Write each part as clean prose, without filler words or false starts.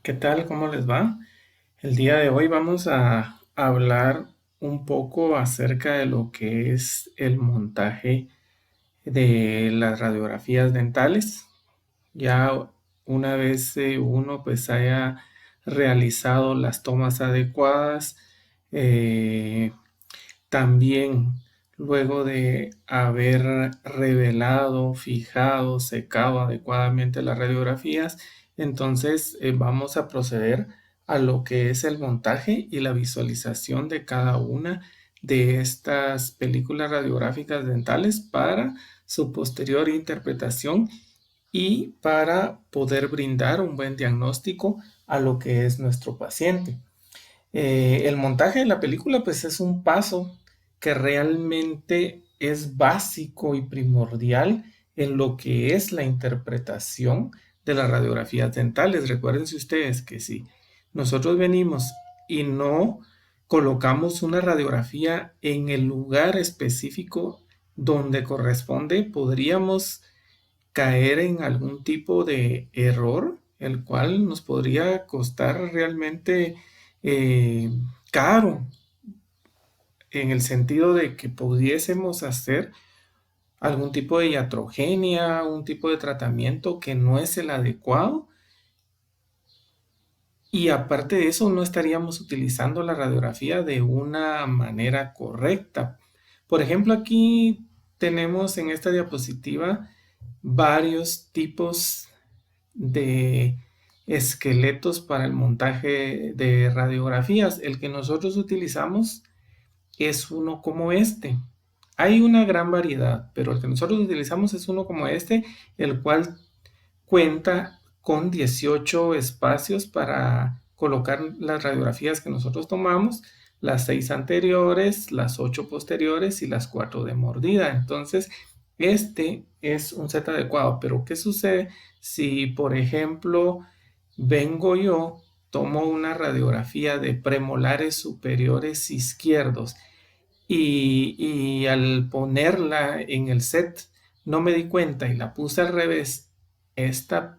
¿Qué tal? ¿Cómo les va? El día de hoy vamos a hablar un poco acerca de lo que es el montaje de las radiografías dentales. Ya una vez uno pues haya realizado las tomas adecuadas, eh, también luego de haber revelado, fijado, secado adecuadamente las radiografías, entonces vamos a proceder a lo que es el montaje y la visualización de cada una de estas películas radiográficas dentales para su posterior interpretación y para poder brindar un buen diagnóstico a lo que es nuestro paciente. El montaje de la película pues es un paso que realmente es básico y primordial en lo que es la interpretación de las radiografías dentales. Recuérdense ustedes que si nosotros venimos y no colocamos una radiografía en el lugar específico donde corresponde, podríamos caer en algún tipo de error, el cual nos podría costar realmente eh, caro, en el sentido de que pudiésemos hacer algún tipo de iatrogenia, un tipo de tratamiento que no es el adecuado, y aparte de eso no estaríamos utilizando la radiografía de una manera correcta. Por ejemplo, aquí tenemos en esta diapositiva varios tipos de esqueletos para el montaje de radiografías. El que nosotros utilizamos es uno como este. Hay una gran variedad, pero el que nosotros utilizamos es uno como este, el cual cuenta con 18 espacios para colocar las radiografías que nosotros tomamos, las 6 anteriores, las 8 posteriores y las 4 de mordida. Entonces, este es un set adecuado, pero ¿qué sucede si, por ejemplo, vengo yo, tomo una radiografía de premolares superiores izquierdos y al ponerla en el set no me di cuenta y la puse al revés? Esta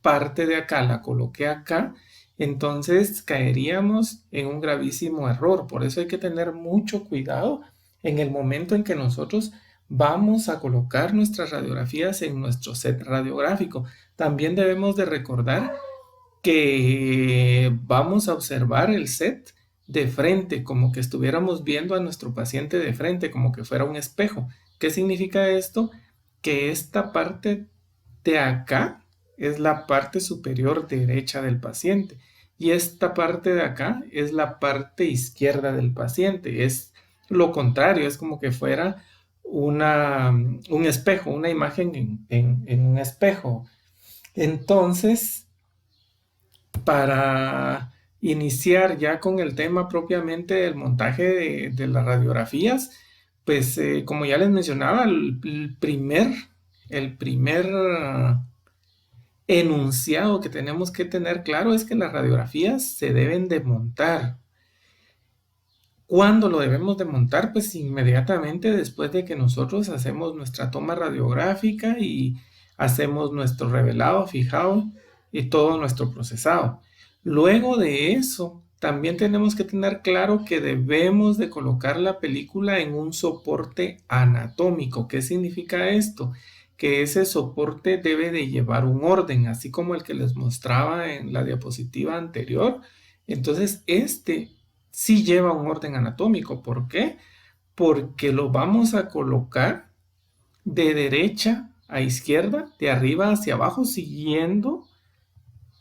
parte de acá la coloqué acá, entonces caeríamos en un gravísimo error. Por eso hay que tener mucho cuidado en el momento en que nosotros vamos a colocar nuestras radiografías en nuestro set radiográfico. También debemos de recordar que vamos a observar el set de frente, como que estuviéramos viendo a nuestro paciente de frente, como que fuera un espejo. ¿Qué significa esto? Que esta parte de acá es la parte superior derecha del paciente y esta parte de acá es la parte izquierda del paciente. Es lo contrario, es como que fuera un espejo, una imagen en un espejo. Entonces, para iniciar ya con el tema propiamente del montaje de las radiografías, pues como ya les mencionaba, el primer enunciado que tenemos que tener claro es que las radiografías se deben de montar. ¿Cuándo lo debemos de montar? Pues inmediatamente después de que nosotros hacemos nuestra toma radiográfica y hacemos nuestro revelado, fijado y todo nuestro procesado. Luego de eso, también tenemos que tener claro que debemos de colocar la película en un soporte anatómico. ¿Qué significa esto? Que ese soporte debe de llevar un orden, así como el que les mostraba en la diapositiva anterior. Entonces, este sí lleva un orden anatómico. ¿Por qué? Porque lo vamos a colocar de derecha a izquierda, de arriba hacia abajo, siguiendo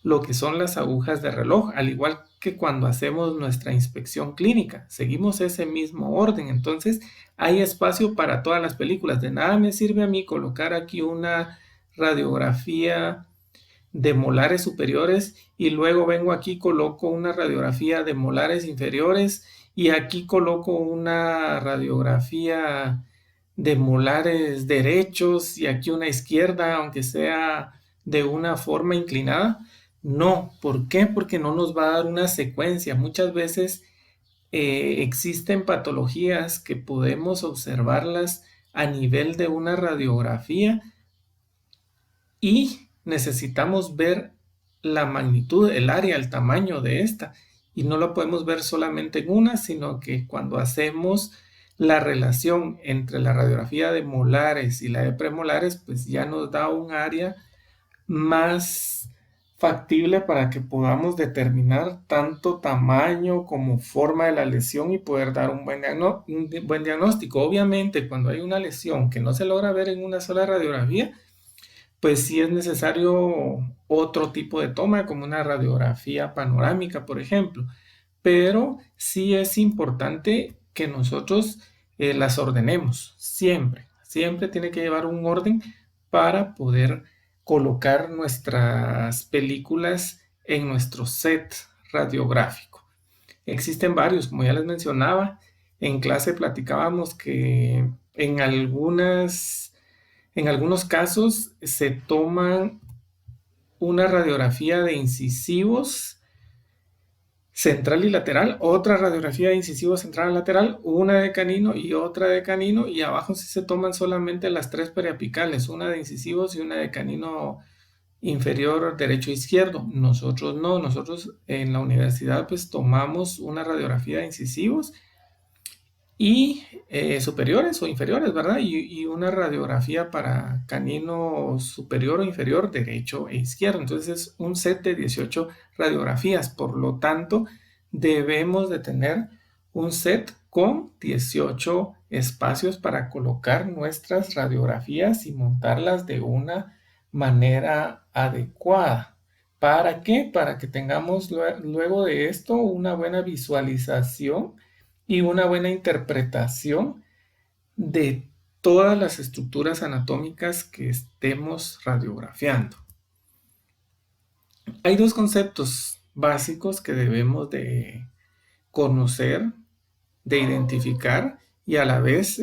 lo que son las agujas de reloj, al igual que cuando hacemos nuestra inspección clínica. Seguimos ese mismo orden. Entonces, hay espacio para todas las películas. De nada me sirve a mí colocar aquí una radiografía de molares superiores y luego vengo aquí, coloco una radiografía de molares inferiores y aquí coloco una radiografía de molares derechos y aquí una izquierda, aunque sea de una forma inclinada. No, ¿por qué? Porque no nos va a dar una secuencia. Muchas veces existen patologías que podemos observarlas a nivel de una radiografía y necesitamos ver la magnitud, el área, el tamaño de esta. Y no lo podemos ver solamente en una, sino que cuando hacemos la relación entre la radiografía de molares y la de premolares, pues ya nos da un área más factible para que podamos determinar tanto tamaño como forma de la lesión y poder dar un buen diagnóstico. Obviamente, cuando hay una lesión que no se logra ver en una sola radiografía, pues sí es necesario otro tipo de toma, como una radiografía panorámica, por ejemplo. Pero sí es importante que nosotros las ordenemos, siempre. Siempre tiene que llevar un orden para poder colocar nuestras películas en nuestro set radiográfico. Existen varios, como ya les mencionaba, en clase platicábamos que en algunos casos se toman una radiografía de incisivos central y lateral, otra radiografía de incisivo central y lateral, una de canino y otra de canino, y abajo sí se toman solamente las tres periapicales, una de incisivos y una de canino inferior derecho e izquierdo. Nosotros no, nosotros en la universidad pues tomamos una radiografía de incisivos y superiores o inferiores, ¿verdad? Y una radiografía para canino superior o inferior, derecho e izquierdo. Entonces es un set de 18 radiografías. Por lo tanto, debemos de tener un set con 18 espacios para colocar nuestras radiografías y montarlas de una manera adecuada. ¿Para qué? Para que tengamos luego de esto una buena visualización y una buena interpretación de todas las estructuras anatómicas que estemos radiografiando. Hay dos conceptos básicos que debemos de conocer, de identificar y a la vez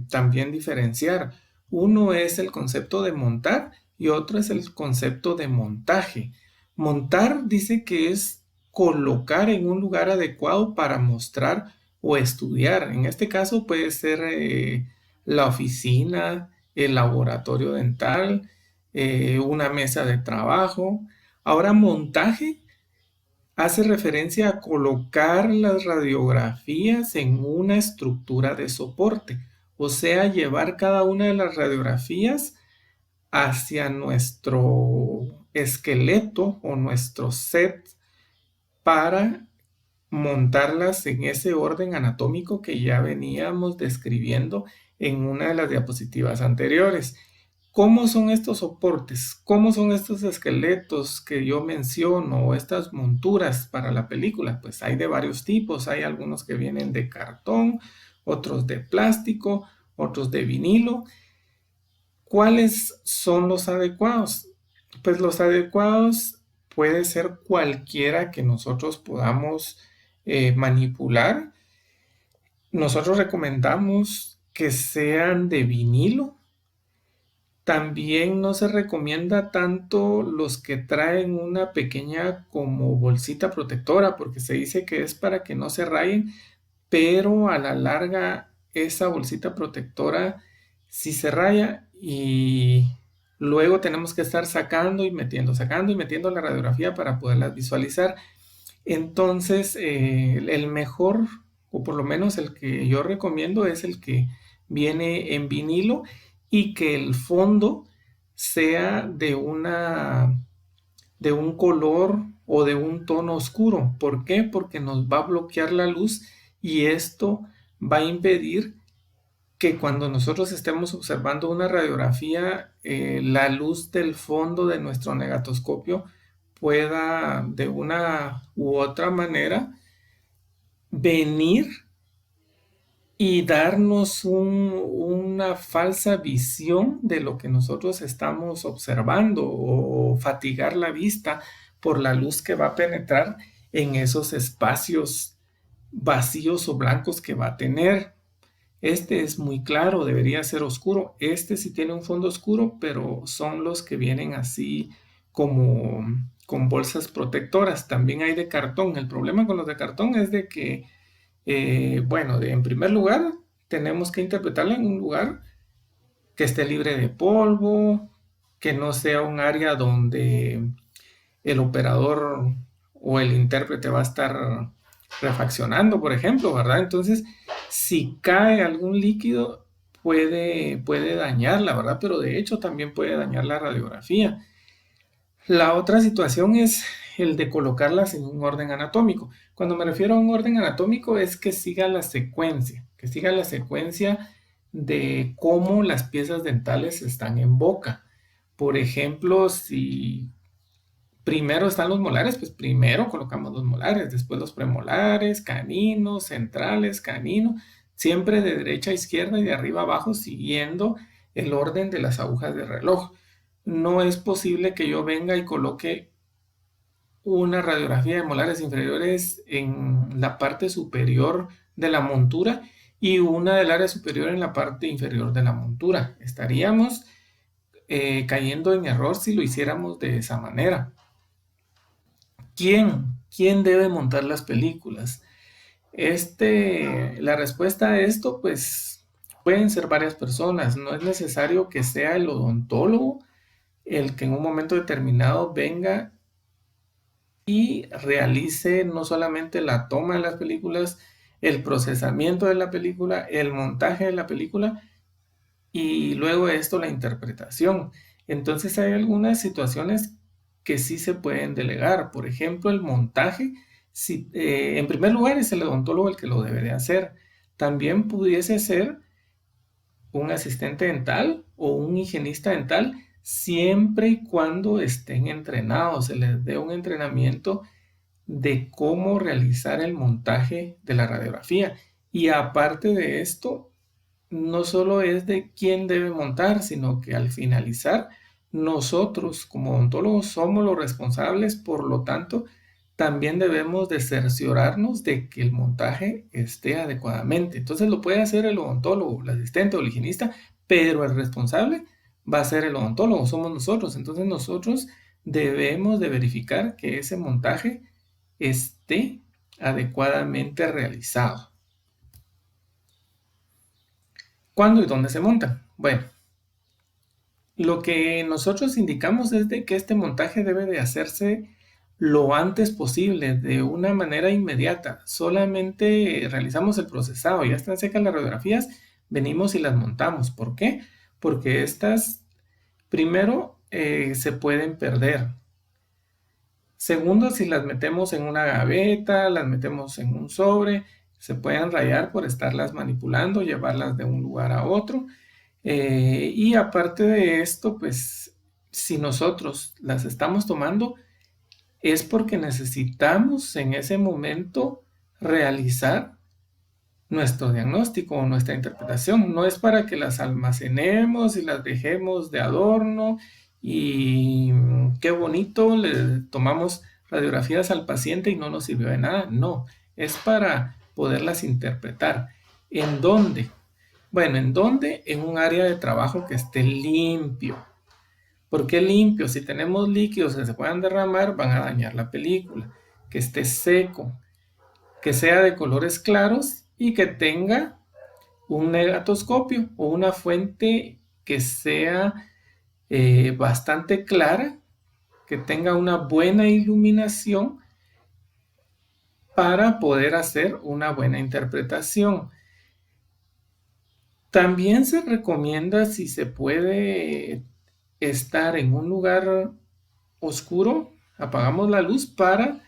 también diferenciar. Uno es el concepto de montar y otro es el concepto de montaje. Montar dice que es colocar en un lugar adecuado para mostrar o estudiar. En este caso puede ser la oficina, el laboratorio dental, una mesa de trabajo. Ahora, montaje hace referencia a colocar las radiografías en una estructura de soporte, o sea, llevar cada una de las radiografías hacia nuestro esqueleto o nuestro set para montarlas en ese orden anatómico que ya veníamos describiendo en una de las diapositivas anteriores. ¿Cómo son estos soportes? ¿Cómo son estos esqueletos que yo menciono o estas monturas para la película? Pues hay de varios tipos. Hay algunos que vienen de cartón, otros de plástico, otros de vinilo. ¿Cuáles son los adecuados? Pues los adecuados puede ser cualquiera que nosotros podamos manipular. Nosotros recomendamos que sean de vinilo. También no se recomienda tanto los que traen una pequeña como bolsita protectora, porque se dice que es para que no se rayen, pero a la larga esa bolsita protectora sí se raya y luego tenemos que estar sacando y metiendo la radiografía para poderlas visualizar. Entonces, el mejor, o por lo menos el que yo recomiendo, es el que viene en vinilo y que el fondo sea de un color o de un tono oscuro. ¿Por qué? Porque nos va a bloquear la luz y esto va a impedir que cuando nosotros estemos observando una radiografía, la luz del fondo de nuestro negatoscopio pueda de una u otra manera venir y darnos una falsa visión de lo que nosotros estamos observando o fatigar la vista por la luz que va a penetrar en esos espacios vacíos o blancos que va a tener. Este es muy claro, debería ser oscuro. Este sí tiene un fondo oscuro, pero son los que vienen así como con bolsas protectoras. También hay de cartón. El problema con los de cartón es de que, bueno, en primer lugar, tenemos que interpretarla en un lugar que esté libre de polvo, que no sea un área donde el operador o el intérprete va a estar refaccionando, por ejemplo, ¿verdad? Entonces, si cae algún líquido, puede dañarla, ¿verdad? Pero de hecho también puede dañar la radiografía. La otra situación es el de colocarlas en un orden anatómico. Cuando me refiero a un orden anatómico es que siga la secuencia de cómo las piezas dentales están en boca. Por ejemplo, si primero están los molares, pues primero colocamos los molares, después los premolares, caninos, centrales, canino, siempre de derecha a izquierda y de arriba a abajo, siguiendo el orden de las agujas de reloj. No es posible que yo venga y coloque una radiografía de molares inferiores en la parte superior de la montura y una del área superior en la parte inferior de la montura. Estaríamos cayendo en error si lo hiciéramos de esa manera. ¿Quién debe montar las películas? La respuesta a esto, pues, pueden ser varias personas. No es necesario que sea el odontólogo el que en un momento determinado venga y realice no solamente la toma de las películas, el procesamiento de la película, el montaje de la película y luego de esto la interpretación. Entonces hay algunas situaciones que sí se pueden delegar. Por ejemplo, el montaje, si, en primer lugar es el odontólogo el que lo debe de hacer. También pudiese ser un asistente dental o un higienista dental siempre y cuando estén entrenados, se les dé un entrenamiento de cómo realizar el montaje de la radiografía. Y aparte de esto, no solo es de quién debe montar, sino que al finalizar, nosotros como odontólogos somos los responsables, por lo tanto, también debemos de cerciorarnos de que el montaje esté adecuadamente. Entonces lo puede hacer el odontólogo, el asistente o el higienista, pero el responsable va a ser el odontólogo, somos nosotros. Entonces nosotros debemos de verificar que ese montaje esté adecuadamente realizado. ¿Cuándo y dónde se monta? Bueno, lo que nosotros indicamos es de que este montaje debe de hacerse lo antes posible, de una manera inmediata. Solamente realizamos el procesado, ya están secas las radiografías, venimos y las montamos. ¿Por qué? Porque estas, primero, se pueden perder. Segundo, si las metemos en una gaveta, las metemos en un sobre, se pueden rayar por estarlas manipulando, llevarlas de un lugar a otro. Y aparte de esto, pues si nosotros las estamos tomando, es porque necesitamos en ese momento realizar nuestro diagnóstico o nuestra interpretación. No es para que las almacenemos y las dejemos de adorno y qué bonito, le tomamos radiografías al paciente y no nos sirvió de nada. No, es para poderlas interpretar. ¿En dónde? Bueno, ¿en dónde? En un área de trabajo que esté limpio. ¿Por qué limpio? Si tenemos líquidos que se puedan derramar, van a dañar la película. Que esté seco, que sea de colores claros y que tenga un negatoscopio o una fuente que sea bastante clara, que tenga una buena iluminación para poder hacer una buena interpretación. También se recomienda, si se puede, estar en un lugar oscuro, apagamos la luz para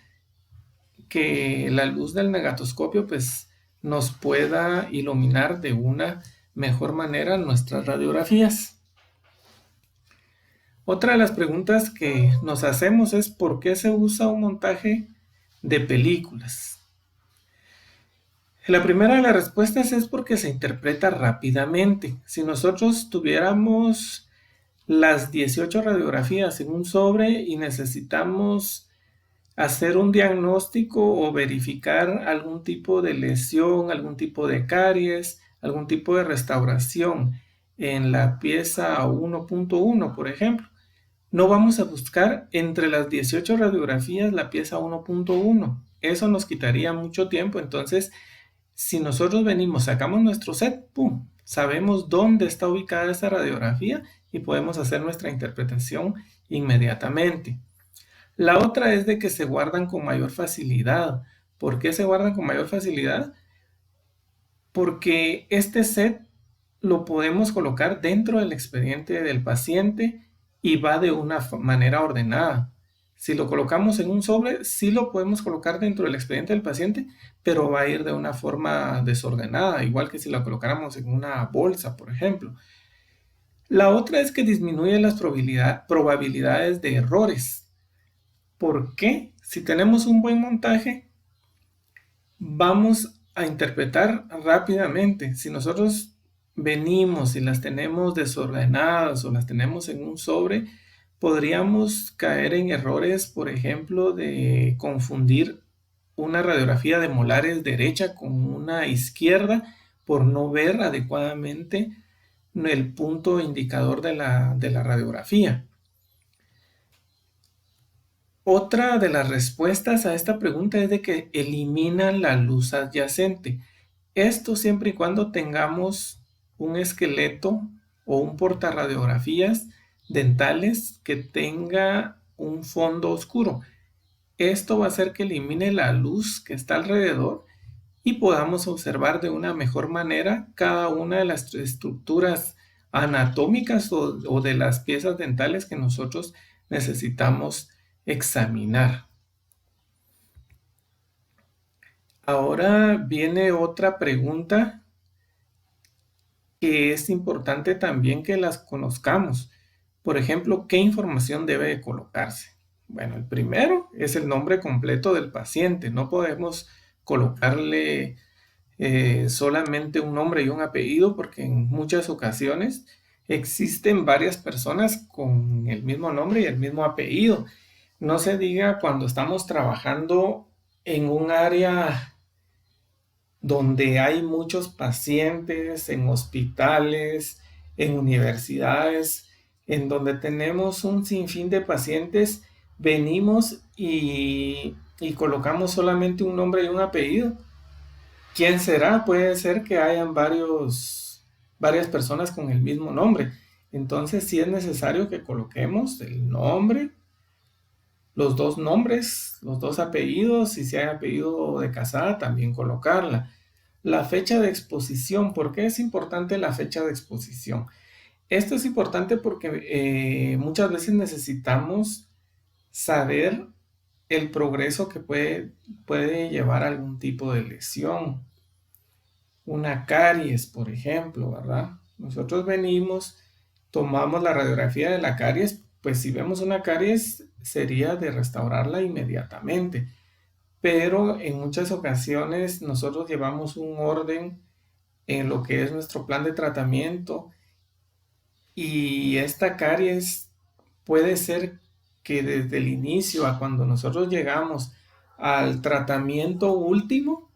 que la luz del negatoscopio pues nos pueda iluminar de una mejor manera nuestras radiografías. Otra de las preguntas que nos hacemos es ¿por qué se usa un montaje de películas? La primera de las respuestas es porque se interpreta rápidamente. Si nosotros tuviéramos las 18 radiografías en un sobre y necesitamos hacer un diagnóstico o verificar algún tipo de lesión, algún tipo de caries, algún tipo de restauración en la pieza 1.1, por ejemplo. No vamos a buscar entre las 18 radiografías la pieza 1.1. Eso nos quitaría mucho tiempo. Entonces, si nosotros venimos, sacamos nuestro set, ¡pum!, sabemos dónde está ubicada esa radiografía y podemos hacer nuestra interpretación inmediatamente. La otra es de que se guardan con mayor facilidad. ¿Por qué se guardan con mayor facilidad? Porque este set lo podemos colocar dentro del expediente del paciente y va de una manera ordenada. Si lo colocamos en un sobre, sí lo podemos colocar dentro del expediente del paciente, pero va a ir de una forma desordenada, igual que si lo colocáramos en una bolsa, por ejemplo. La otra es que disminuye las probabilidades de errores. ¿Por qué? Si tenemos un buen montaje, vamos a interpretar rápidamente. Si nosotros venimos y las tenemos desordenadas o las tenemos en un sobre, podríamos caer en errores, por ejemplo, de confundir una radiografía de molares derecha con una izquierda por no ver adecuadamente el punto indicador de la radiografía. Otra de las respuestas a esta pregunta es de que eliminan la luz adyacente. Esto siempre y cuando tengamos un esqueleto o un portarradiografías dentales que tenga un fondo oscuro. Esto va a hacer que elimine la luz que está alrededor y podamos observar de una mejor manera cada una de las estructuras anatómicas o de las piezas dentales que nosotros necesitamos examinar. Ahora viene otra pregunta que es importante también que las conozcamos. Por ejemplo, ¿qué información debe de colocarse? Bueno, el primero es el nombre completo del paciente. No podemos colocarle solamente un nombre y un apellido porque en muchas ocasiones existen varias personas con el mismo nombre y el mismo apellido. No se diga cuando estamos trabajando en un área donde hay muchos pacientes, en hospitales, en universidades, en donde tenemos un sinfín de pacientes, venimos y colocamos solamente un nombre y un apellido. ¿Quién será? Puede ser que hayan varias personas con el mismo nombre. Entonces sí es necesario que coloquemos el nombre, los dos nombres, los dos apellidos, y si hay apellido de casada, también colocarla. La fecha de exposición, ¿por qué es importante la fecha de exposición? Esto es importante porque muchas veces necesitamos saber el progreso que puede llevar a algún tipo de lesión. Una caries, por ejemplo, ¿verdad? Nosotros venimos, tomamos la radiografía de la caries, pues si vemos una caries sería de restaurarla inmediatamente, pero en muchas ocasiones nosotros llevamos un orden en lo que es nuestro plan de tratamiento y esta caries puede ser que desde el inicio a cuando nosotros llegamos al tratamiento último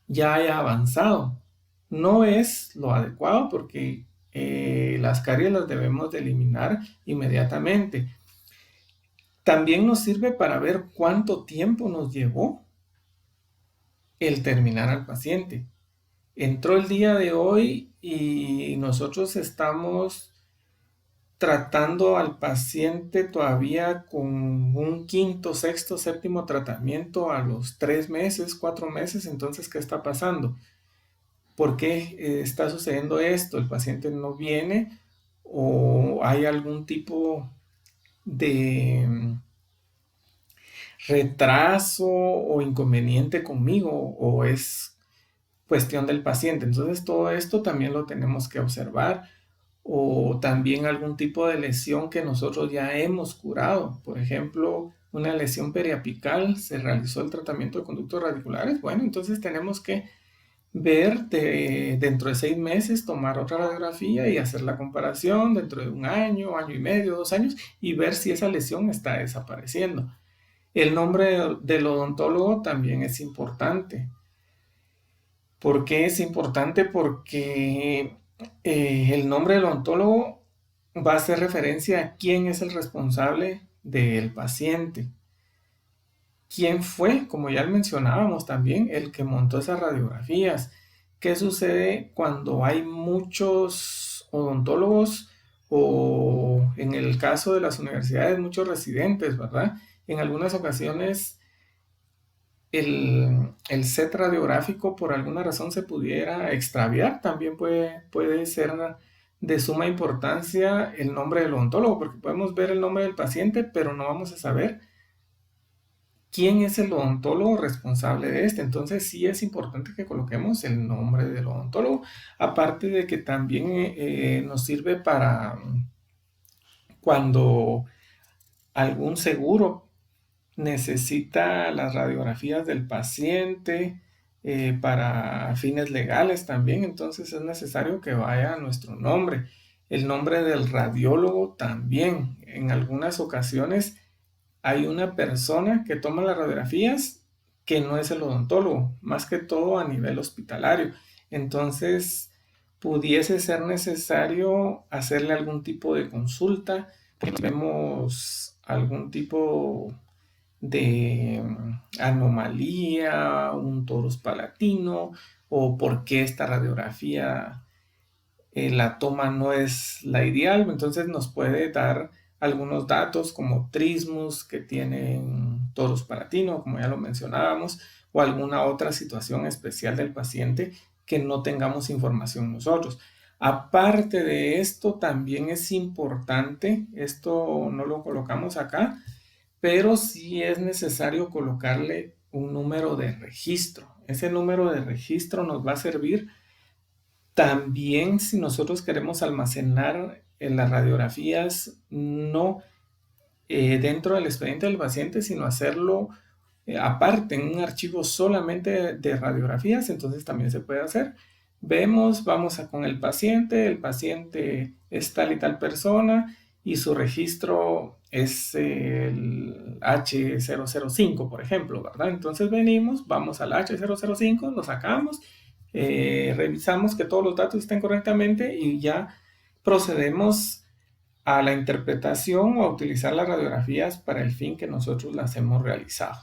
ya haya avanzado. No es lo adecuado porque las caries las debemos de eliminar inmediatamente. También nos sirve para ver cuánto tiempo nos llevó el terminar al paciente. Entró el día de hoy y nosotros estamos tratando al paciente todavía con un quinto, sexto, séptimo tratamiento a los 3 meses, 4 meses. Entonces, ¿qué está pasando? ¿Por qué está sucediendo esto? ¿El paciente no viene o hay algún tipo de retraso o inconveniente conmigo o es cuestión del paciente? Entonces todo esto también lo tenemos que observar, o también algún tipo de lesión que nosotros ya hemos curado. Por ejemplo, una lesión periapical, se realizó el tratamiento de conductos radiculares. Bueno, entonces tenemos que ver dentro de 6 meses, tomar otra radiografía y hacer la comparación dentro de un año, año y medio, 2 años, y ver si esa lesión está desapareciendo. El nombre del odontólogo también es importante. ¿Por qué es importante? Porque el nombre del odontólogo va a hacer referencia a quién es el responsable del paciente. ¿Quién fue? Como ya mencionábamos también, el que montó esas radiografías. ¿Qué sucede cuando hay muchos odontólogos o en el caso de las universidades muchos residentes, ¿verdad? en algunas ocasiones el set radiográfico por alguna razón se pudiera extraviar. También puede ser de suma importancia el nombre del odontólogo, porque podemos ver el nombre del paciente, pero no vamos a saber quién es el odontólogo responsable de este. Entonces sí es importante que coloquemos el nombre del odontólogo, aparte de que también nos sirve para cuando algún seguro necesita las radiografías del paciente para fines legales también, entonces es necesario que vaya a nuestro nombre. El nombre del radiólogo también. En algunas ocasiones hay una persona que toma las radiografías que no es el odontólogo, más que todo a nivel hospitalario. Entonces, pudiese ser necesario hacerle algún tipo de consulta, porque vemos algún tipo de anomalía, un torus palatino, o por qué esta radiografía la toma no es la ideal. Entonces nos puede dar algunos datos como trismus que tienen torus palatino, como ya lo mencionábamos, o alguna otra situación especial del paciente que no tengamos información nosotros. Aparte de esto, también es importante, esto no lo colocamos acá, pero sí es necesario colocarle un número de registro. Ese número de registro nos va a servir también si nosotros queremos almacenar en las radiografías, no dentro del expediente del paciente, sino hacerlo aparte en un archivo solamente de radiografías. Entonces también se puede hacer. Vemos, con el paciente es tal y tal persona y su registro es el H005, por ejemplo, ¿verdad? Entonces venimos, vamos al H005, lo sacamos, revisamos que todos los datos estén correctamente y ya procedemos a la interpretación o a utilizar las radiografías para el fin que nosotros las hemos realizado.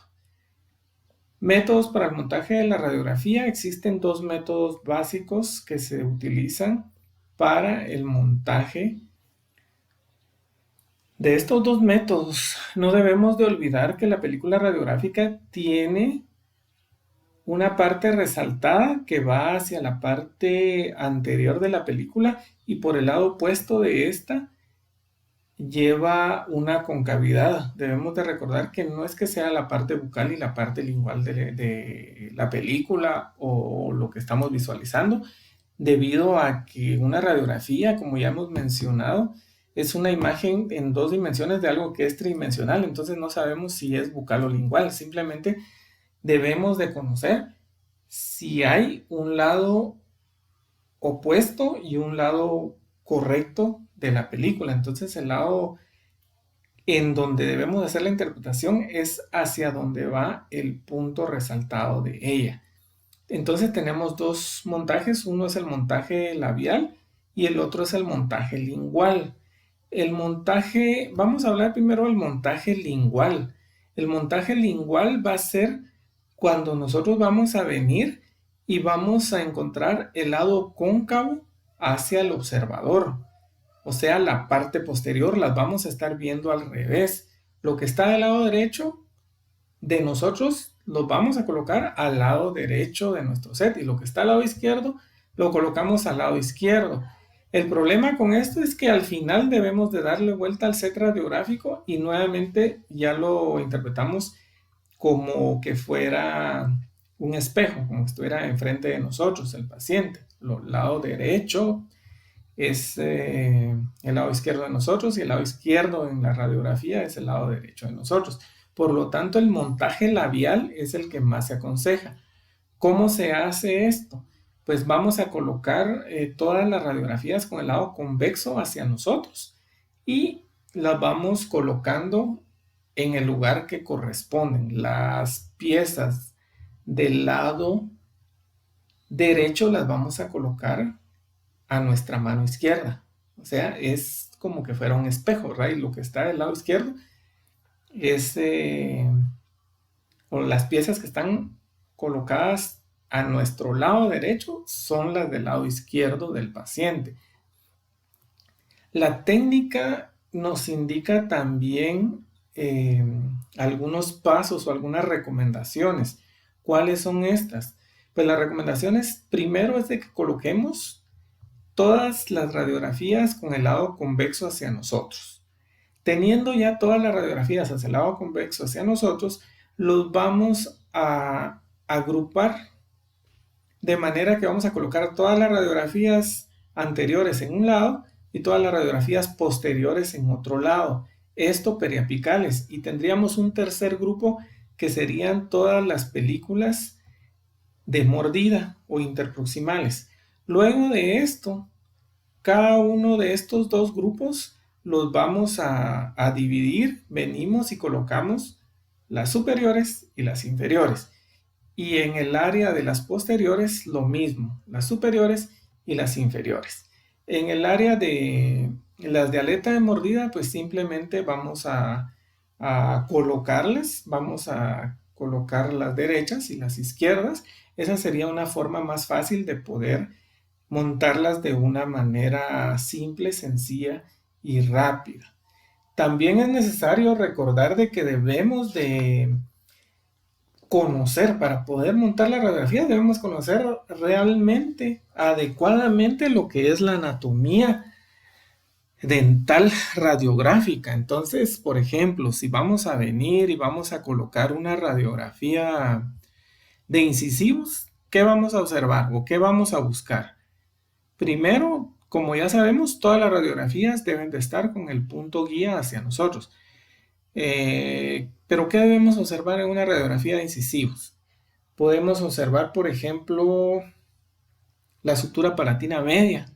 Métodos para el montaje de la radiografía. Existen dos métodos básicos que se utilizan para el montaje. De estos dos métodos, no debemos de olvidar que la película radiográfica tiene una parte resaltada que va hacia la parte anterior de la película y por el lado opuesto de esta lleva una concavidad. Debemos de recordar que no es que sea la parte bucal y la parte lingual de la película o lo que estamos visualizando, debido a que una radiografía, como ya hemos mencionado, es una imagen en dos dimensiones de algo que es tridimensional. Entonces no sabemos si es bucal o lingual. Simplemente debemos de conocer si hay un lado opuesto y un lado correcto de la película. Entonces el lado en donde debemos hacer la interpretación es hacia donde va el punto resaltado de ella. Entonces tenemos dos montajes, uno es el montaje labial y el otro es el montaje lingual. Vamos a hablar primero del montaje lingual. El montaje lingual va a ser cuando nosotros vamos a venir y vamos a encontrar el lado cóncavo hacia el observador. O sea, la parte posterior las vamos a estar viendo al revés. Lo que está del lado derecho de nosotros lo vamos a colocar al lado derecho de nuestro set y lo que está al lado izquierdo lo colocamos al lado izquierdo. El problema con esto es que al final debemos de darle vuelta al set radiográfico y nuevamente ya lo interpretamos como que fuera un espejo, como que estuviera enfrente de nosotros el paciente. El lado derecho es el lado izquierdo de nosotros y el lado izquierdo en la radiografía es el lado derecho de nosotros. Por lo tanto, el montaje labial es el que más se aconseja. ¿Cómo se hace esto? Pues vamos a colocar todas las radiografías con el lado convexo hacia nosotros y las vamos colocando en el lugar que corresponden. Las piezas del lado derecho las vamos a colocar a nuestra mano izquierda. O sea, es como que fuera un espejo, ¿verdad? Y lo que está del lado izquierdo es, o las piezas que están colocadas a nuestro lado derecho son las del lado izquierdo del paciente. La técnica nos indica también algunos pasos o algunas recomendaciones. ¿Cuáles son estas? Pues las recomendaciones primero es de que coloquemos todas las radiografías con el lado convexo hacia nosotros. Teniendo ya todas las radiografías hacia el lado convexo hacia nosotros, los vamos a agrupar de manera que vamos a colocar todas las radiografías anteriores en un lado y todas las radiografías posteriores en otro lado. Esto periapicales. Y tendríamos un tercer grupo que serían todas las películas de mordida o interproximales. Luego de esto, cada uno de estos dos grupos los vamos a dividir. Venimos y colocamos las superiores y las inferiores. Y en el área de las posteriores lo mismo, las superiores y las inferiores. En el área de las de aleta de mordida, pues simplemente vamos a colocarlas, vamos a colocar las derechas y las izquierdas. Esa sería una forma más fácil de poder montarlas de una manera simple, sencilla y rápida. También es necesario recordar de que debemos de conocer, para poder montar la radiografía, debemos conocer realmente, adecuadamente lo que es la anatomía dental radiográfica. Entonces, por ejemplo, si vamos a venir y vamos a colocar una radiografía de incisivos, ¿qué vamos a observar o qué vamos a buscar? Primero, como ya sabemos, todas las radiografías deben de estar con el punto guía hacia nosotros. Pero ¿qué debemos observar en una radiografía de incisivos? Podemos observar, por ejemplo, la sutura palatina media.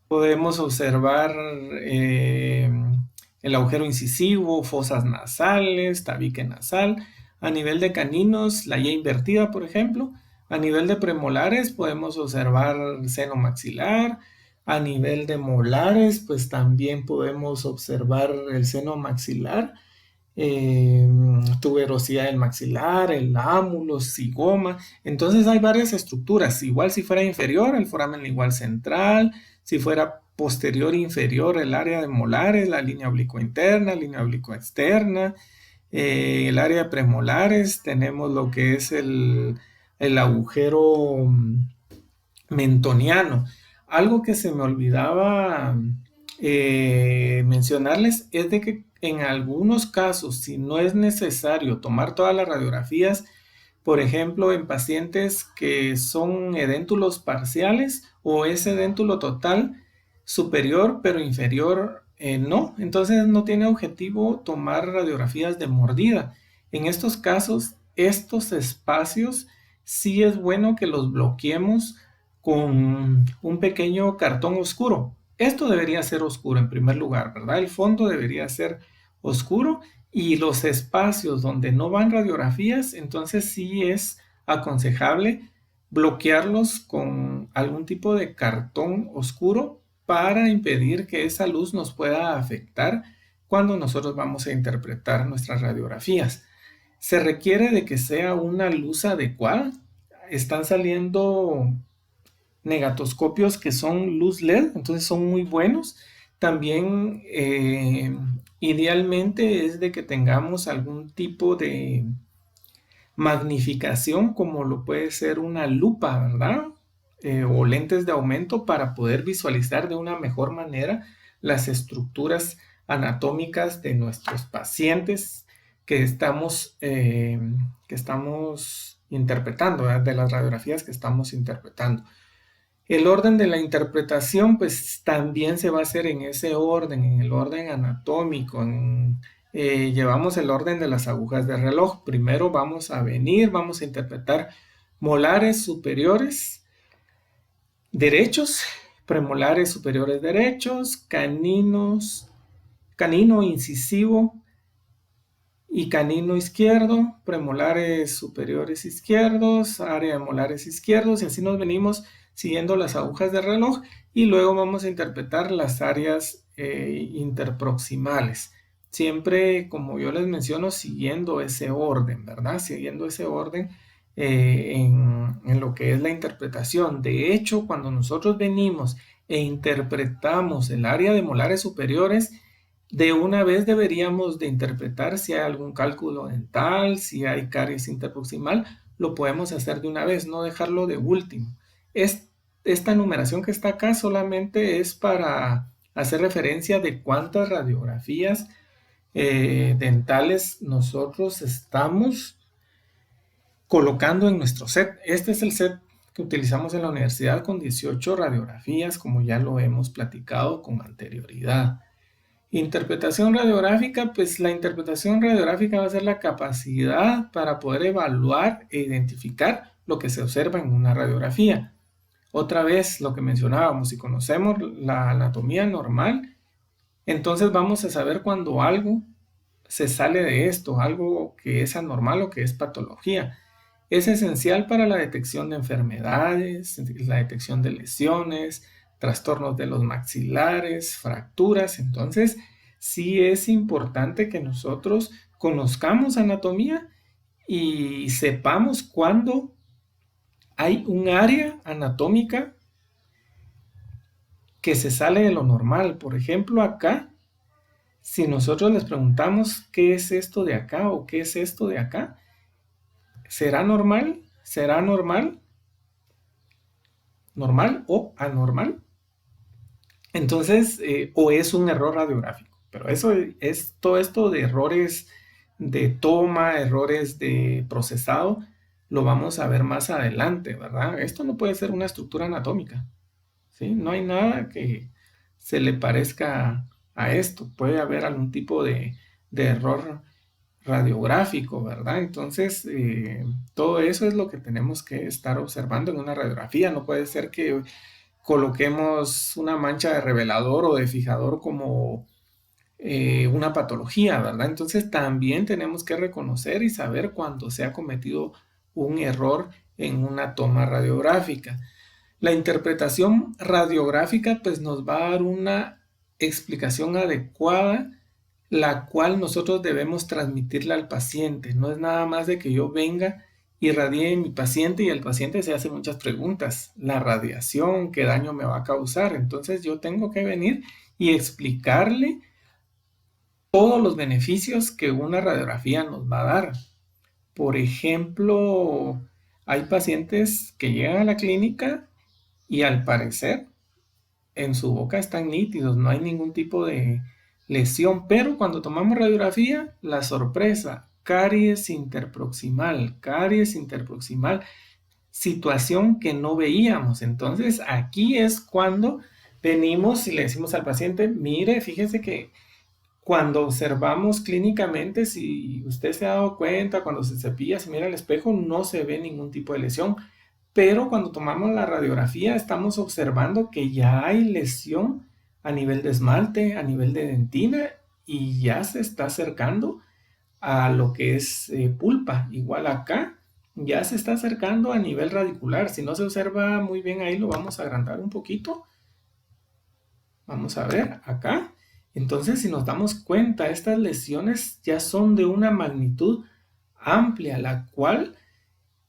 Podemos observar el agujero incisivo, fosas nasales, tabique nasal. A nivel de caninos, la Y invertida, por ejemplo. A nivel de premolares podemos observar seno maxilar. A nivel de molares, pues también podemos observar el seno maxilar, tuberosidad del maxilar, el ámulo, zigoma. Entonces hay varias estructuras. Igual si fuera inferior, el foramen igual central. Si fuera posterior inferior, el área de molares, la línea oblicuo interna, línea oblicuo externa. El área de premolares tenemos lo que es el agujero mentoniano. Algo que se me olvidaba mencionarles es de que en algunos casos, si no es necesario tomar todas las radiografías, por ejemplo, en pacientes que son edéntulos parciales o es edéntulo total superior pero inferior no, entonces no tiene objetivo tomar radiografías de mordida. En estos casos, estos espacios sí es bueno que los bloqueemos con un pequeño cartón oscuro. Esto debería ser oscuro en primer lugar, ¿verdad? El fondo debería ser oscuro y los espacios donde no van radiografías, entonces sí es aconsejable bloquearlos con algún tipo de cartón oscuro para impedir que esa luz nos pueda afectar cuando nosotros vamos a interpretar nuestras radiografías. Se requiere de que sea una luz adecuada. Están saliendo negatoscopios que son luz LED, entonces son muy buenos. También idealmente es de que tengamos algún tipo de magnificación como lo puede ser una lupa, ¿verdad? O lentes de aumento para poder visualizar de una mejor manera las estructuras anatómicas de nuestros pacientes que estamos interpretando, ¿verdad? De las radiografías que estamos interpretando. El orden de la interpretación, pues también se va a hacer en ese orden, en el orden anatómico. Llevamos el orden de las agujas de reloj. Primero vamos a interpretar molares superiores derechos, premolares superiores derechos, canino incisivo y canino izquierdo, premolares superiores izquierdos, área de molares izquierdos, y así nos venimos siguiendo las agujas de reloj, y luego vamos a interpretar las áreas interproximales. Siempre, como yo les menciono, siguiendo ese orden, ¿verdad? Siguiendo ese orden en lo que es la interpretación. De hecho, cuando nosotros venimos e interpretamos el área de molares superiores, De una vez deberíamos de interpretar si hay algún cálculo dental, si hay caries interproximal, lo podemos hacer de una vez, no dejarlo de último. Esta numeración que está acá solamente es para hacer referencia de cuántas radiografías dentales nosotros estamos colocando en nuestro set. Este es el set que utilizamos en la universidad con 18 radiografías, como ya lo hemos platicado con anterioridad. Interpretación radiográfica, pues la interpretación radiográfica va a ser la capacidad para poder evaluar e identificar lo que se observa en una radiografía. Otra vez lo que mencionábamos, si conocemos la anatomía normal, entonces vamos a saber cuando algo se sale de esto, algo que es anormal o que es patología. Es esencial para la detección de enfermedades, la detección de lesiones, trastornos de los maxilares, fracturas. Entonces, sí es importante que nosotros conozcamos anatomía y sepamos cuándo hay un área anatómica que se sale de lo normal. Por ejemplo, acá, si nosotros les preguntamos qué es esto de acá o qué es esto de acá, ¿será normal? ¿Será normal? ¿Normal o anormal? Entonces, o es un error radiográfico. Pero eso es todo esto de errores de toma, errores de procesado, lo vamos a ver más adelante, ¿verdad? Esto no puede ser una estructura anatómica, ¿sí? No hay nada que se le parezca a esto. Puede haber algún tipo de error radiográfico, ¿verdad? Entonces, todo eso es lo que tenemos que estar observando en una radiografía. No puede ser que coloquemos una mancha de revelador o de fijador como una patología, ¿verdad? Entonces también tenemos que reconocer y saber cuando se ha cometido un error en una toma radiográfica. La interpretación radiográfica pues nos va a dar una explicación adecuada, la cual nosotros debemos transmitirla al paciente. No es nada más de que yo venga, irradie en mi paciente y el paciente se hace muchas preguntas. La radiación, qué daño me va a causar. Entonces yo tengo que venir y explicarle todos los beneficios que una radiografía nos va a dar. Por ejemplo, hay pacientes que llegan a la clínica y al parecer en su boca están nítidos, no hay ningún tipo de lesión, pero cuando tomamos radiografía, la sorpresa, caries interproximal, situación que no veíamos. Entonces aquí es cuando venimos y le decimos al paciente, mire, fíjese que cuando observamos clínicamente, si usted se ha dado cuenta, cuando se cepilla, se mira al espejo, no se ve ningún tipo de lesión. Pero cuando tomamos la radiografía, estamos observando que ya hay lesión a nivel de esmalte, a nivel de dentina, y ya se está acercando a lo que es pulpa. Igual acá, ya se está acercando a nivel radicular. Si no se observa muy bien ahí, lo vamos a agrandar un poquito. Vamos a ver acá. Entonces, si nos damos cuenta, estas lesiones ya son de una magnitud amplia, la cual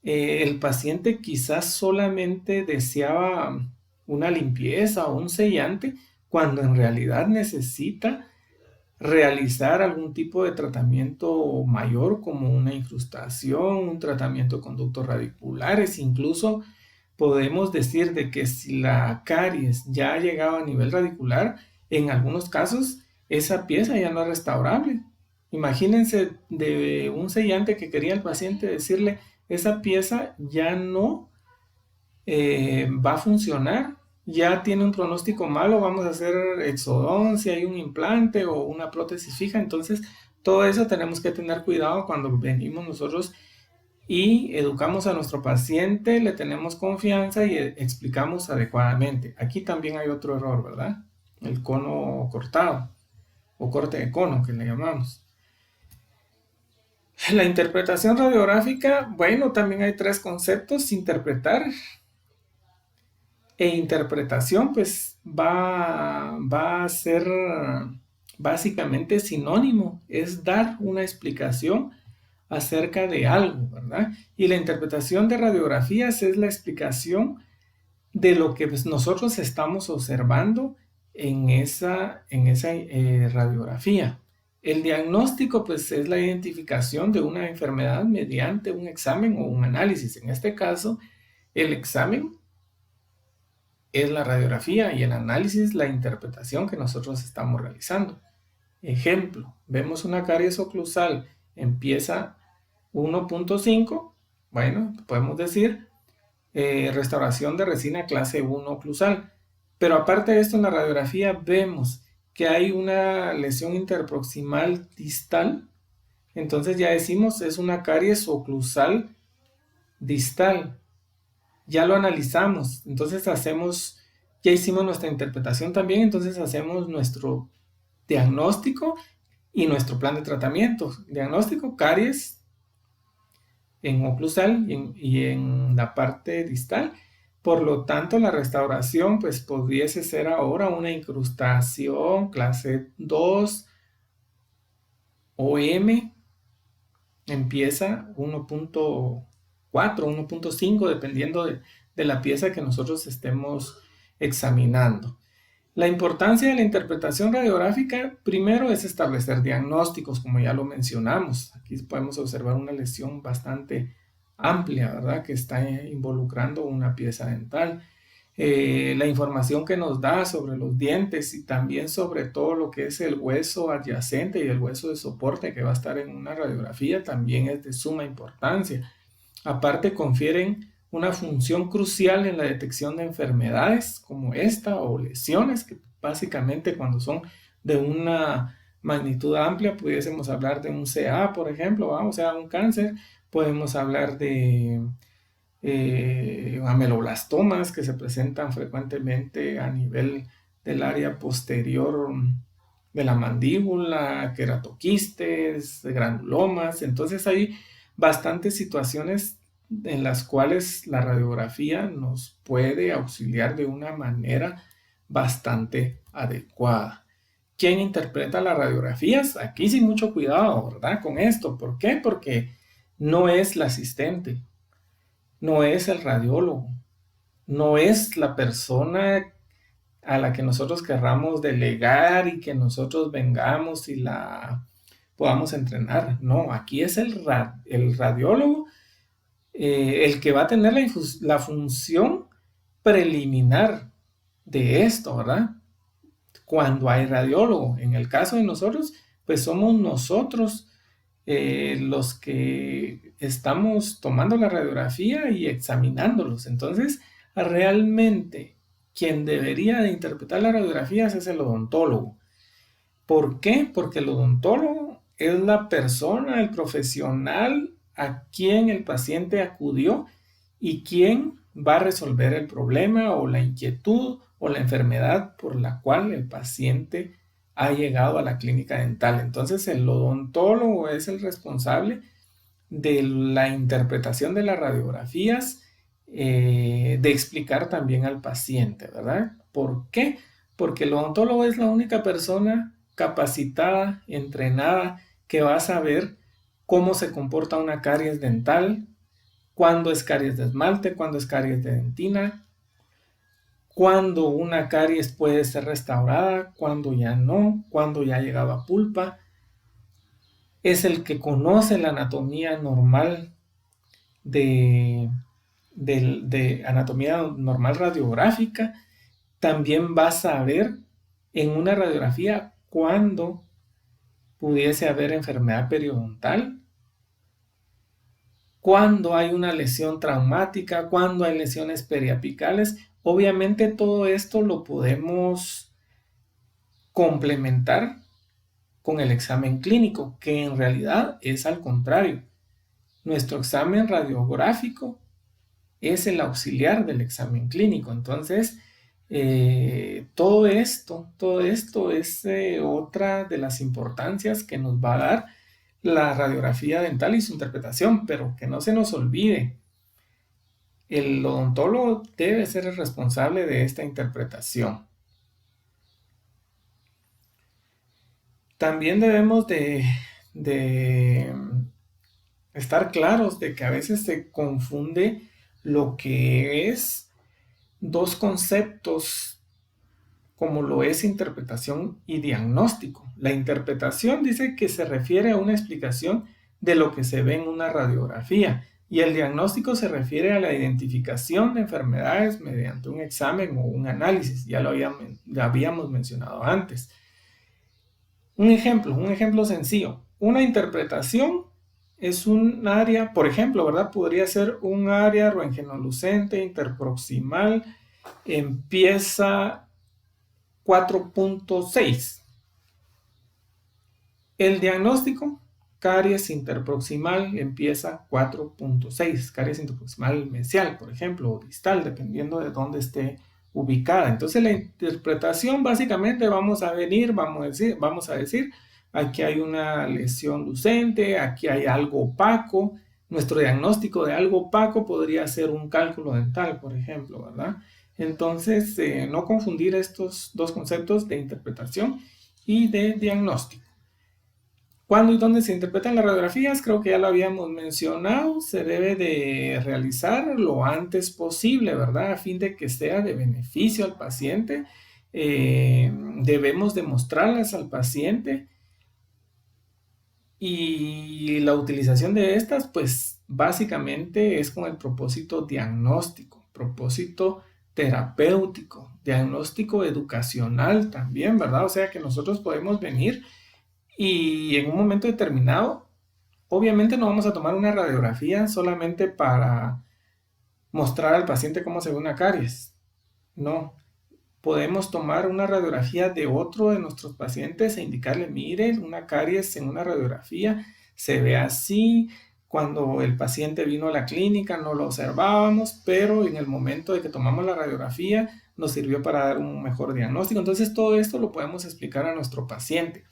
el paciente quizás solamente deseaba una limpieza o un sellante, cuando en realidad necesita realizar algún tipo de tratamiento mayor, como una incrustación, un tratamiento de conductos radiculares. Incluso podemos decir de que si la caries ya ha llegado a nivel radicular, en algunos casos esa pieza ya no es restaurable. Imagínense de un sellante que quería el paciente decirle, esa pieza ya no va a funcionar, ya tiene un pronóstico malo, vamos a hacer exodón, si hay un implante o una prótesis fija. Entonces todo eso tenemos que tener cuidado cuando venimos nosotros y educamos a nuestro paciente, le tenemos confianza y explicamos adecuadamente. Aquí también hay otro error, ¿verdad? El cono cortado o corte de cono que le llamamos. La interpretación radiográfica, bueno, también hay tres conceptos: interpretar e interpretación, pues va a ser básicamente sinónimo, es dar una explicación acerca de algo, ¿verdad? Y la interpretación de radiografías es la explicación de lo que pues, nosotros estamos observando en esa radiografía. El diagnóstico, pues, es la identificación de una enfermedad mediante un examen o un análisis. En este caso, el examen es la radiografía y el análisis la interpretación que nosotros estamos realizando. Ejemplo, vemos una caries oclusal, empieza 1.5, bueno, podemos decir restauración de resina clase 1 oclusal. Pero aparte de esto, en la radiografía vemos que hay una lesión interproximal distal, entonces ya decimos es una caries oclusal distal. Ya lo analizamos, entonces ya hicimos nuestra interpretación también, entonces hacemos nuestro diagnóstico y nuestro plan de tratamiento. Diagnóstico, caries en oclusal y en la parte distal. Por lo tanto, la restauración pues pudiese ser ahora una incrustación clase 2 o M, empieza 1.4, 1.5, dependiendo de la pieza que nosotros estemos examinando. La importancia de la interpretación radiográfica, primero, es establecer diagnósticos, como ya lo mencionamos. Aquí podemos observar una lesión bastante amplia, ¿verdad?, que está involucrando una pieza dental. La información que nos da sobre los dientes y también sobre todo lo que es el hueso adyacente y el hueso de soporte que va a estar en una radiografía también es de suma importancia. Aparte, confieren una función crucial en la detección de enfermedades como esta o lesiones, que básicamente cuando son de una magnitud amplia pudiésemos hablar de un CA, por ejemplo, o sea, un cáncer. Podemos hablar de ameloblastomas que se presentan frecuentemente a nivel del área posterior de la mandíbula, queratoquistes, granulomas. Entonces hay bastantes situaciones en las cuales la radiografía nos puede auxiliar de una manera bastante adecuada. ¿Quién interpreta las radiografías? Aquí sí mucho cuidado, ¿verdad? Con esto. ¿Por qué? Porque no es la asistente, no es el radiólogo, no es la persona a la que nosotros querramos delegar y que nosotros vengamos y la podamos entrenar. No, aquí es el radiólogo el que va a tener la función preliminar de esto, ¿verdad? Cuando hay radiólogo. En el caso de nosotros, pues somos nosotros los que estamos tomando la radiografía y examinándolos. Entonces, realmente quien debería de interpretar las radiografías es el odontólogo. ¿Por qué? Porque el odontólogo es la persona, el profesional a quien el paciente acudió y quien va a resolver el problema o la inquietud o la enfermedad por la cual el paciente ha llegado a la clínica dental. Entonces el odontólogo es el responsable de la interpretación de las radiografías, de explicar también al paciente, ¿verdad? ¿Por qué? Porque el odontólogo es la única persona capacitada, entrenada, que va a saber cómo se comporta una caries dental, cuándo es caries de esmalte, cuándo es caries de dentina, cuándo una caries puede ser restaurada, cuándo ya no, cuándo ya ha llegado a pulpa. Es el que conoce la anatomía normal de anatomía normal radiográfica. También va a saber en una radiografía cuándo pudiese haber enfermedad periodontal, cuando hay una lesión traumática, cuando hay lesiones periapicales. Obviamente todo esto lo podemos complementar con el examen clínico, que en realidad es al contrario. Nuestro examen radiográfico es el auxiliar del examen clínico. Entonces, todo esto es otra de las importancias que nos va a dar la radiografía dental y su interpretación, pero que no se nos olvide, el odontólogo debe ser el responsable de esta interpretación. También debemos de estar claros de que a veces se confunde lo que es dos conceptos como lo es interpretación y diagnóstico. La interpretación dice que se refiere a una explicación de lo que se ve en una radiografía y el diagnóstico se refiere a la identificación de enfermedades mediante un examen o un análisis. Ya lo habíamos mencionado antes. Un ejemplo sencillo. Una interpretación es un área, por ejemplo, ¿verdad? Podría ser un área röntgenolucente interproximal en pieza 4.6. El diagnóstico, caries interproximal en pieza 4.6, caries interproximal mesial, por ejemplo, o distal, dependiendo de dónde esté ubicada. Entonces la interpretación básicamente vamos a decir, aquí hay una lesión lucente, aquí hay algo opaco. Nuestro diagnóstico de algo opaco podría ser un cálculo dental, por ejemplo, ¿verdad? Entonces, no confundir estos dos conceptos de interpretación y de diagnóstico. ¿Cuándo y dónde se interpretan las radiografías? Creo que ya lo habíamos mencionado. Se debe de realizar lo antes posible, ¿verdad? A fin de que sea de beneficio al paciente. Debemos demostrarlas al paciente. Y la utilización de estas, pues básicamente es con el propósito diagnóstico, propósito terapéutico, diagnóstico educacional también, ¿verdad? O sea que nosotros podemos venir y en un momento determinado, obviamente no vamos a tomar una radiografía solamente para mostrar al paciente cómo se ve una caries. No, podemos tomar una radiografía de otro de nuestros pacientes e indicarle, miren, una caries en una radiografía se ve así. Cuando el paciente vino a la clínica no lo observábamos, pero en el momento de que tomamos la radiografía nos sirvió para dar un mejor diagnóstico. Entonces todo esto lo podemos explicar a nuestro paciente.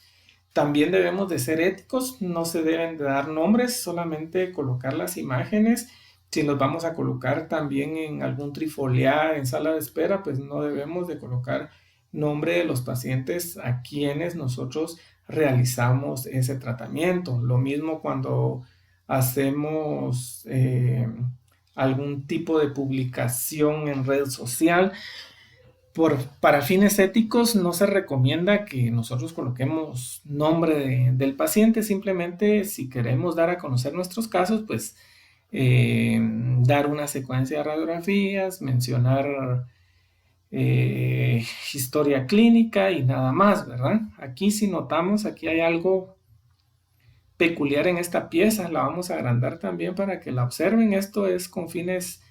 También debemos de ser éticos, no se deben de dar nombres, solamente colocar las imágenes. Si los vamos a colocar también en algún trifoliar, en sala de espera, pues no debemos de colocar nombre de los pacientes a quienes nosotros realizamos ese tratamiento. Lo mismo cuando hacemos algún tipo de publicación en red social. Para fines éticos no se recomienda que nosotros coloquemos nombre del paciente, simplemente si queremos dar a conocer nuestros casos, pues dar una secuencia de radiografías, mencionar historia clínica y nada más, ¿verdad? Aquí si notamos, aquí hay algo peculiar en esta pieza, la vamos a agrandar también para que la observen. Esto es con fines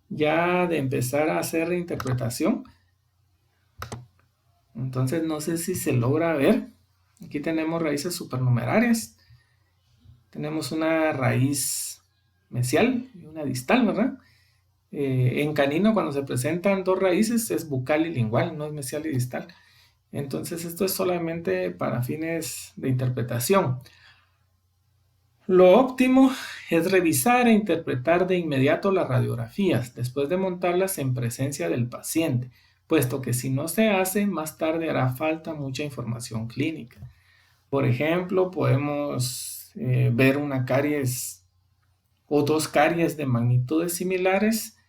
ya de empezar a hacer interpretación. Entonces no sé si se logra ver. Aquí tenemos raíces supernumerarias. Tenemos una raíz mesial y una distal, ¿verdad? En canino cuando se presentan dos raíces es bucal y lingual, no es mesial y distal. Entonces esto es solamente para fines de interpretación. Lo óptimo es revisar e interpretar de inmediato las radiografías después de montarlas en presencia del paciente, puesto que si no se hace, más tarde hará falta mucha información clínica. Por ejemplo, podemos ver una caries o dos caries de magnitudes similares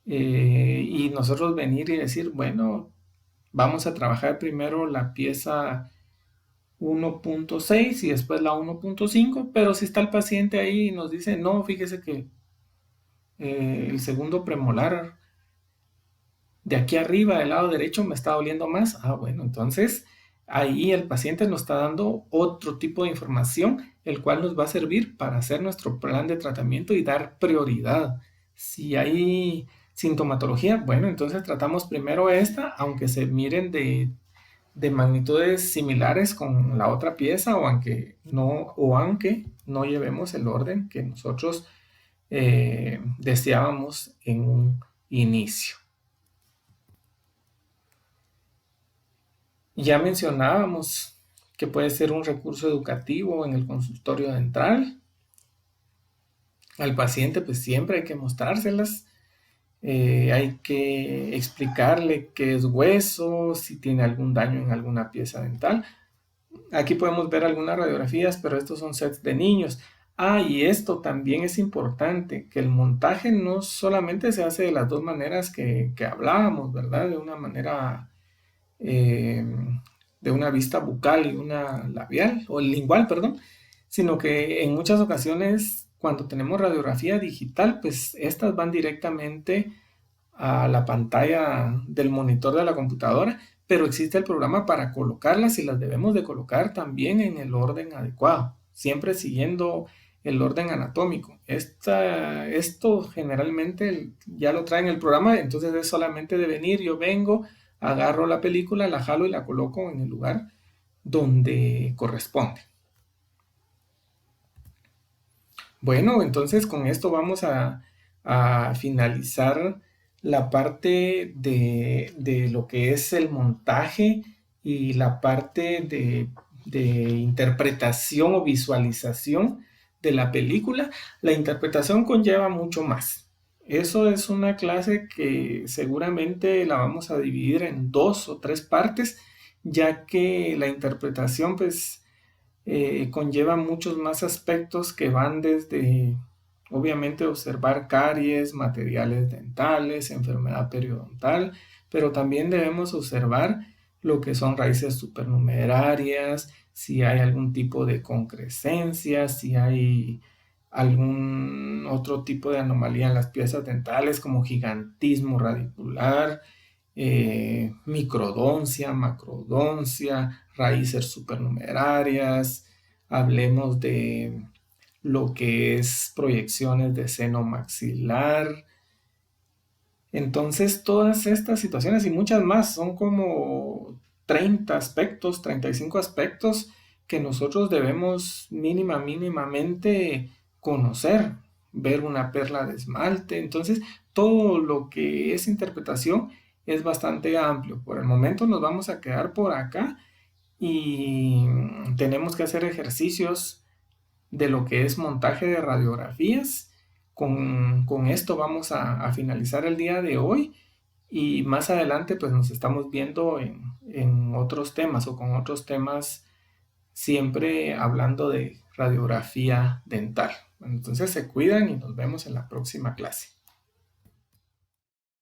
y nosotros venir y decir, bueno, vamos a trabajar primero la pieza 1.6 y después la 1.5, pero si está el paciente ahí y nos dice, no, fíjese que el segundo premolar de aquí arriba del lado derecho me está doliendo más. Bueno, entonces ahí el paciente nos está dando otro tipo de información, el cual nos va a servir para hacer nuestro plan de tratamiento y dar prioridad. Si hay sintomatología, bueno, entonces tratamos primero esta, aunque se miren de magnitudes similares con la otra pieza aunque no llevemos el orden que nosotros deseábamos en un inicio. Ya mencionábamos que puede ser un recurso educativo en el consultorio dental. Al paciente pues siempre hay que mostrárselas. Hay que explicarle qué es hueso, si tiene algún daño en alguna pieza dental. Aquí podemos ver algunas radiografías, pero estos son sets de niños. Y esto también es importante, que el montaje no solamente se hace de las dos maneras que hablábamos, ¿verdad? De una manera eh, de una vista bucal y una labial, o lingual, perdón, sino que en muchas ocasiones cuando tenemos radiografía digital, pues estas van directamente a la pantalla del monitor de la computadora, pero existe el programa para colocarlas y las debemos de colocar también en el orden adecuado, siempre siguiendo el orden anatómico. Esto generalmente ya lo trae en el programa, entonces es solamente de venir, yo vengo, agarro la película, la jalo y la coloco en el lugar donde corresponde. Bueno, entonces con esto vamos a finalizar la parte de lo que es el montaje y la parte de interpretación o visualización de la película. La interpretación conlleva mucho más. Eso es una clase que seguramente la vamos a dividir en dos o tres partes, ya que la interpretación, pues, conlleva muchos más aspectos que van desde, obviamente, observar caries, materiales dentales, enfermedad periodontal, pero también debemos observar lo que son raíces supernumerarias, si hay algún tipo de concrescencia, si hay algún otro tipo de anomalía en las piezas dentales como gigantismo radicular, microdoncia, macrodoncia, raíces supernumerarias, hablemos de lo que es proyecciones de seno maxilar. Entonces, todas estas situaciones y muchas más son como 30 aspectos, 35 aspectos que nosotros debemos mínimamente conocer, ver una perla de esmalte. Entonces, todo lo que es interpretación es bastante amplio. Por el momento nos vamos a quedar por acá y tenemos que hacer ejercicios de lo que es montaje de radiografías. Con esto vamos a finalizar el día de hoy y más adelante pues nos estamos viendo en otros temas o con otros temas, siempre hablando de radiografía dental. Bueno, entonces se cuidan y nos vemos en la próxima clase.